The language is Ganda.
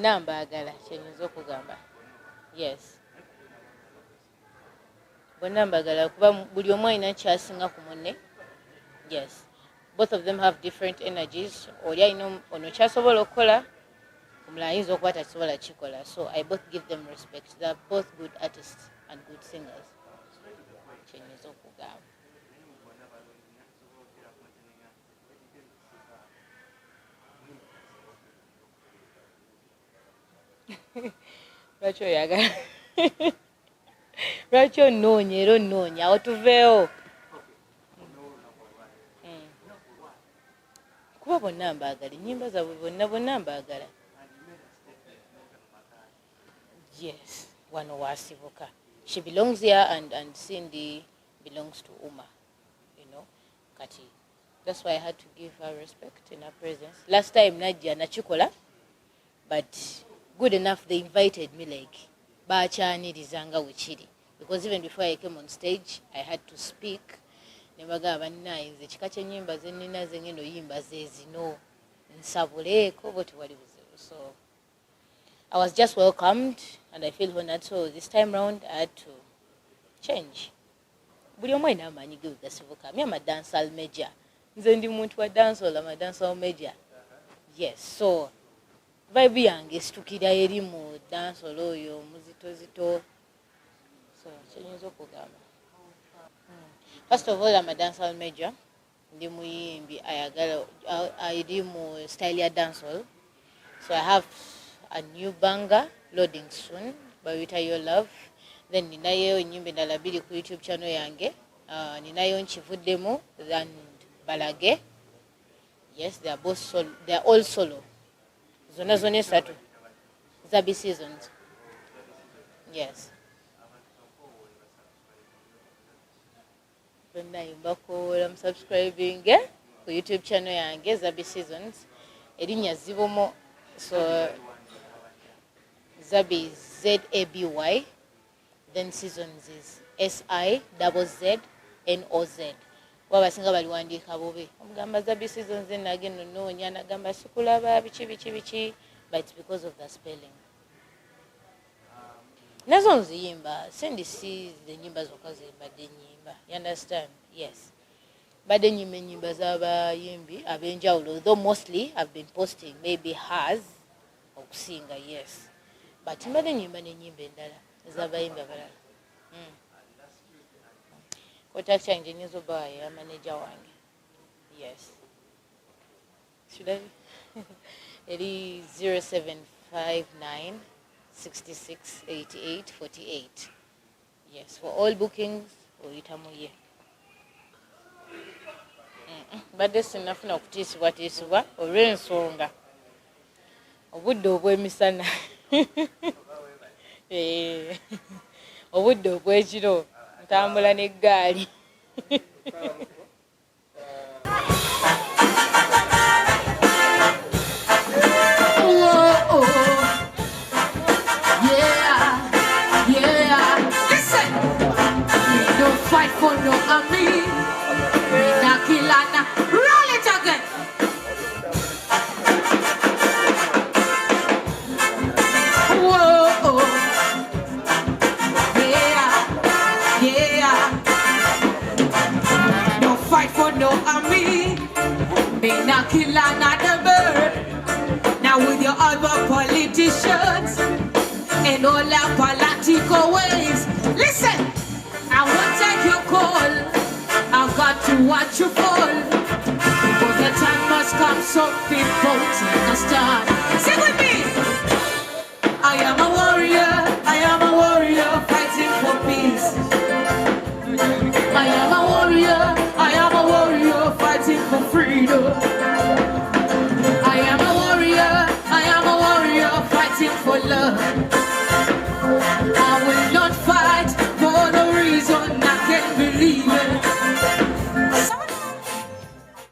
bonna mbaagala kyenyinza okugamba. Yes. Bonna mbaagala kuba buli omu alina kyasinga ku munne. Yes. Both of them have different energies. Oli alina ono kyasobola okukola, omulala ayinza okuba takisobola kikola. So I both give them respect. They are both good artists and good singers. Kyenyinza okugamba. Lwaki oyagala? Lwaki onoonya era onoonya awo tuveewo? Kuba bonna mbaagala, ennyimba zaabwe bonna mbaagala. Yes, wano waasibuka. She belongs here and Cindy belongs to Uma, you know. Kati. That's why I had to give her respect in her presence. Last time Nadia nachikola, but good enough they invited me like baachaniriza wechiri, because even before I came on stage I had to speak. Nebagamba nze kika kyenyimba zenina zengendo yimba zezino nsabuleko boti wali buzibu. So I was just welcomed and I feel honored. So this time round I had to change. Buli omu alina amaanyi ge gasibuka. Me am a dancehall major. Nze ndi muntu wa dancehall, am a dancehall major. Yes, so vibe yange situkira eri mu dancehall oyo muzito. So kyenyinza okugamba. First of all, I'm a dancehall major. Ndi muyimbi ayagala ndi mu style ya dancehall. So I have a new banger loading soon by Wita Your Love. Then ninayo nyimbe ndala bili ku YouTube channel yange. Ninayo nchivuddemu and Balage. Yes, they are both solo. They are all solo. Zona esatu. Zaby Sizzonz. Yes. I'm subscribing ku YouTube channel yange Zaby Sizzonz. Erinnya zibomo. So Zaby is Zaby. Then Sizzonz is SIZZNOZ. Wabasinga baliwandiika bobe. Omugamba Zaby Sizzonz nagenda noonya nagamba sikulaba bichi, but it's because of the spelling. Nazo nziyimba, sendi si the nyimba zokka zimbadde nyimba. You understand? Yes. Badde nyimba nyimba z'abayimbi ab'enjawulo, though mostly I've been posting maybe hers okusinga, yes. But mbadde nyimba n'ennyimba endala z'abayimbi abalala. Contact change nyizo ba ya manager wange. Yes. Should I? It is 0759 66 88 48. Yes, for all bookings oyitamuye. Badde sinafuna okutiisibwa olw'ensonga obudde obw'emisana obudde obw'ekiro ntambula n'eggaali. Fight for no army. Nakilana, roll it again. Whoa, yeah. No fight for no army. Nakilana the bird. Now with your other politicians and all our political ways. Listen. I won't take your call. I've got to watch you fall. Because the time must come, so people take a stand. Sing with me. I am a woman.